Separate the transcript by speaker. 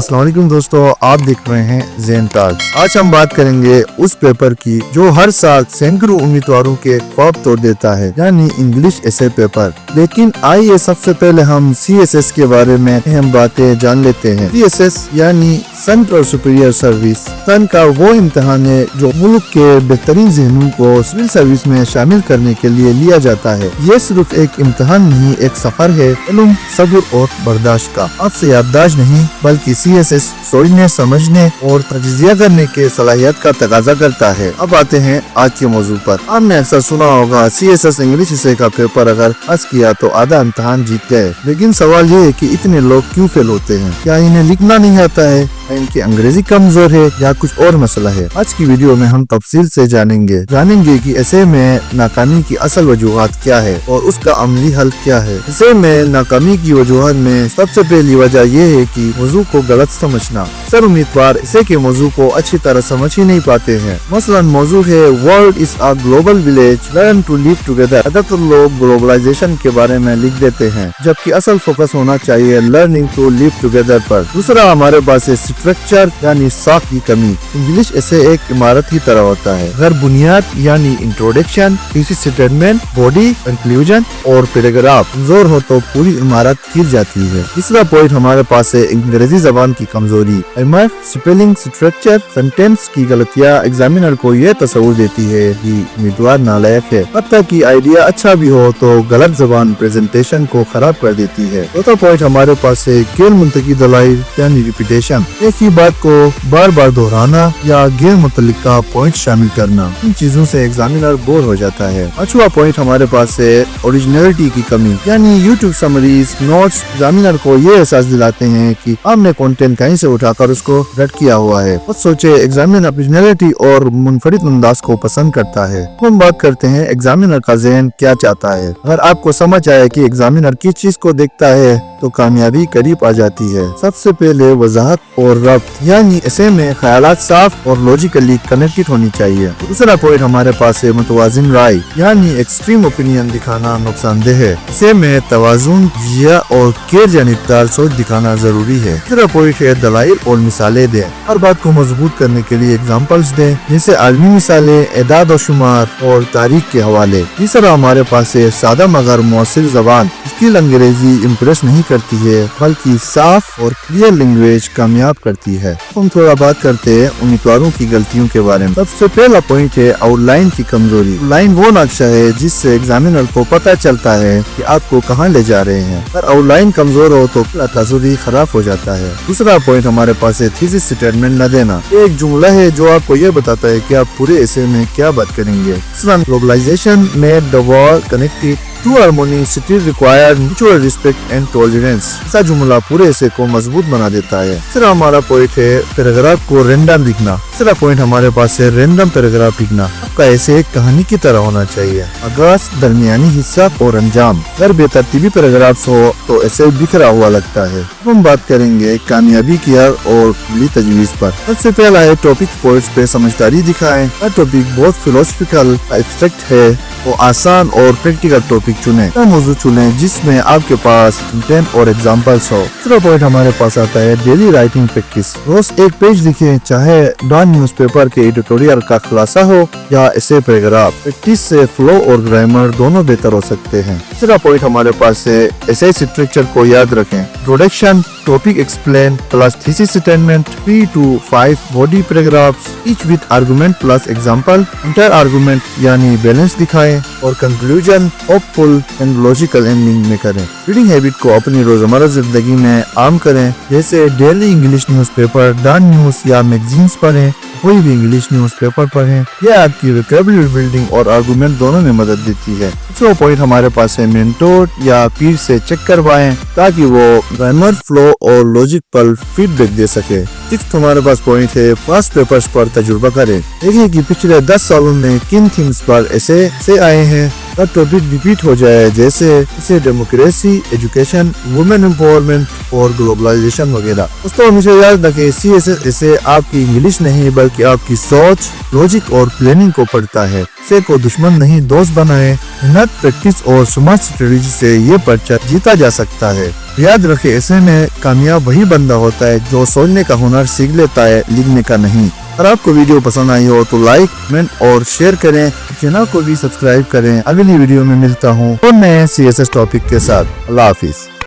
Speaker 1: अस्सलाम वालेकुम दोस्तों, आप देख रहे हैं ज़ेन टॉक्स। आज हम बात करेंगे उस पेपर की जो हर साल सैकड़ों उम्मीदवारों के ख्वाब तोड़ देता है, यानी इंग्लिश एसे पेपर। लेकिन आइए सबसे पहले हम CSS के बारे में अहम बातें जान लेते हैं। CSS यानी सेंट्रल सुपीरियर सर्विस सन का वो इम्तिहान है जो मुल्क के बेहतरीन ज़हनों को सिविल सर्विस में शामिल करने के लिए लिया जाता है। ये सिर्फ एक इम्तिहान नहीं, एक सफर है इल्म, सब्र और बर्दाश्त का। आपसे याददाश्त नहीं बल्कि CSS सोचने, समझने और तजिया करने के सलाहियत का तकाजा करता है। अब आते हैं आज के मौजू पर। आपने अक्सर सुना होगा CSS इंग्लिश एसे का पेपर अगर पास किया तो आधा इम्तिहान जीत गए। लेकिन सवाल ये है कि इतने लोग क्यों फेल होते हैं? क्या इन्हें लिखना नहीं आता है, इनकी अंग्रेजी कमजोर है या कुछ और मसला है? आज की वीडियो में हम तफसील से जानेंगे कि ऐसे में नाकामी की असल वजूहात क्या है और उसका अमली हल क्या है। ऐसे में नाकामी की वजूहात में सबसे पहली वजह यह है कि मौजू को गलत समझना। अक्सर उम्मीदवार ऐसे के मौजू को अच्छी तरह समझ ही नहीं पाते हैं। मसलन मौजू है world is a global village, learn to live together. ज्यादातर लोग ग्लोबलाइजेशन के बारे में लिख देते हैं, जबकि असल फोकस होना चाहिए लर्निंग टू लिव टुगेदर पर। दूसरा हमारे पास है स्ट्रक्चर यानी साख की कमी। इंग्लिश ऐसे एक इमारत की तरह होता है। अगर बुनियाद यानी introduction, thesis statement, body, conclusion और पैराग्राफ कमजोर हो तो पूरी इमारत गिर जाती है। तीसरा पॉइंट हमारे पास है अंग्रेजी जबान की कमजोरी। ग्रामर, स्पेलिंग, स्ट्रक्चर, सेंटेंस की गलतियां एग्जामिनर को ये तस्वुर देती है कि उम्मीदवार नालायक है। अब तक की आइडिया अच्छा भी हो तो गलत जबान प्रेजेंटेशन को खराब कर देती है। चौथा पॉइंट हमारे पास है गैर मुंतकी दलाइल यानी रिपीटेशन। एक ही बात को बार बार दोहराना या गैर मुतल्लिका पॉइंट शामिल करना। इन चीजों से एग्जामिनर बोर हो जाता है। पांचवा पॉइंट हमारे पास है ओरिजिनलिटी की कमी, यानी यूट्यूब समरीज, नोट्स एग्जामिनर को ये एहसास दिलाते हैं कि आपने कंटेंट कहीं से उठाकर उसको रट किया हुआ है। खुद सोचे, एग्जामिनर ओरिजिनलिटी और मुनफरिद अंदाज को पसंद करता है। हम बात करते हैं एग्जामिनर का ज़हन क्या चाहता है। अगर आपको समझ आए कि एग्जामिनर किस चीज को देखता है तो कामयाबी करीब आ जाती है। सबसे पहले वजाहत और रब्त, यानी ऐसे में ख्यालात साफ और लॉजिकली कनेक्टेड होनी चाहिए। दूसरा पॉइंट हमारे पास है मुतवाजिन राय, यानी एक्सट्रीम ओपिनियन दिखाना नुकसानदेह है। ऐसे में तवाजुन, जिया और गैर जानिबदार सोच दिखाना जरूरी है। तीसरा पॉइंट है दलाइल और मिसालें दें। हर बात को मजबूत करने के लिए एग्जाम्पल्स दें, जैसे आलमी मिसालें, एदाद और शुमार और तारीख के हवाले। तीसरा हमारे पास है सादा मगर मौसिर जबान। स्किल अंग्रेजी इम्प्रेस नहीं करती है बल्कि साफ और क्लियर लैंग्वेज कामयाब करती है। हम थोड़ा बात करते हैं उम्मीदवारों की गलतियों के बारे में। सबसे पहला पॉइंट है आउटलाइन की कमजोरी। आउटलाइन वो नक्शा है जिससे एग्जामिनर को पता चलता है कि आपको कहाँ ले जा रहे हैं। अगर आउटलाइन कमजोर हो तो तस्वीर खराब हो जाता है। दूसरा पॉइंट हमारे पास है थीसिस स्टेटमेंट न देना। एक जुमला है जो आपको ये बताता है कि आप पूरे एसे में क्या बात करेंगे। Globalization made the world connected, true harmony still required mutual respect and tolerance. ऐसा जुमला पूरे एसे को मजबूत बना देता है। तीसरा हमारा पॉइंट है पैराग्राफ को रैंडम लिखना। तीसरा पॉइंट हमारे पास है रैंडम पैराग्राफ लिखना। आपका ऐसे एक कहानी की तरह होना चाहिए, आगाज, दरमियानी हिस्सा और अंजाम। अगर बेतरतीबी पैराग्राफ्स हो तो ऐसे बिखरा हुआ लगता है। हम बात करेंगे कामयाबी की हर और अमली तजवीज पर। सबसे पहला है टॉपिक पॉइंट्स पे समझदारी दिखाएं। हर टॉपिक बहुत फिलोसफिकल, एब्स्ट्रैक्ट है तो आसान और प्रैक्टिकल टॉपिक चुने। मौजूद चुने जिसमें आपके पास कंटेंट और एग्जांपल्स हो। दूसरा पॉइंट हमारे पास आता है डेली राइटिंग प्रैक्टिस। रोज एक पेज लिखें, चाहे डॉन न्यूज़पेपर के एडिटोरियल का खुलासा हो या ऐसे पैराग्राफ। प्रैक्टिस से फ्लो और ग्रामर दोनों बेहतर हो सकते हैं। तीसरा पॉइंट हमारे पास है ऐसे स्ट्रक्चर को याद रखें। Introduction, topic explain plus thesis statement, 3 to 5 body paragraphs, each with argument plus example. Inter argument यानी बैलेंस दिखाएं और conclusion hopeful and logical ending में करें। रीडिंग हैबिट को अपनी रोजमर्रा जिंदगी में आम करें, जैसे daily English newspaper, Dawn news या मैगजीन्स पढ़ें। कोई भी इंग्लिश न्यूज़पेपर पढ़ें। यह आपकी वोकैबुलरी बिल्डिंग और आर्गुमेंट दोनों में मदद देती है। दूसरा पॉइंट हमारे पास है मेंटोर या पीर से चेक करवाएं ताकि वो ग्रामर, फ्लो और लॉजिक पर फीडबैक दे सके। सिक्स्थ हमारे पास पॉइंट है पास्ट पेपर्स पर तजुर्बा करें। देखिए कि पिछले 10 सालों में किन थीम्स पर ऐसे आए हैं का टॉपिक रिपीट हो जाए, जैसे इसे डेमोक्रेसी, एजुकेशन, वुमेन एम्पावरमेंट और ग्लोबलाइजेशन वगैरह। दोस्तों हमेशा याद रखें, CSS इसे आपकी इंग्लिश नहीं बल्कि आपकी सोच, लॉजिक और प्लानिंग को पढ़ता है। इसे को दुश्मन नहीं दोस्त बनाए। मेहनत, प्रैक्टिस और स्मार्ट स्ट्रेटेजी से ये पर्चा जीता जा सकता है। याद रखें, ऐसे में कामयाब वही बंदा होता है जो सोचने का हुनर सीख लेता है, लिखने का नहीं। अगर आपको वीडियो पसंद आई हो तो लाइक, कमेंट और शेयर करें। चैनल को भी सब्सक्राइब करें। अगली वीडियो में मिलता हूँ और नए CSS टॉपिक के साथ। अल्लाह हाफिज।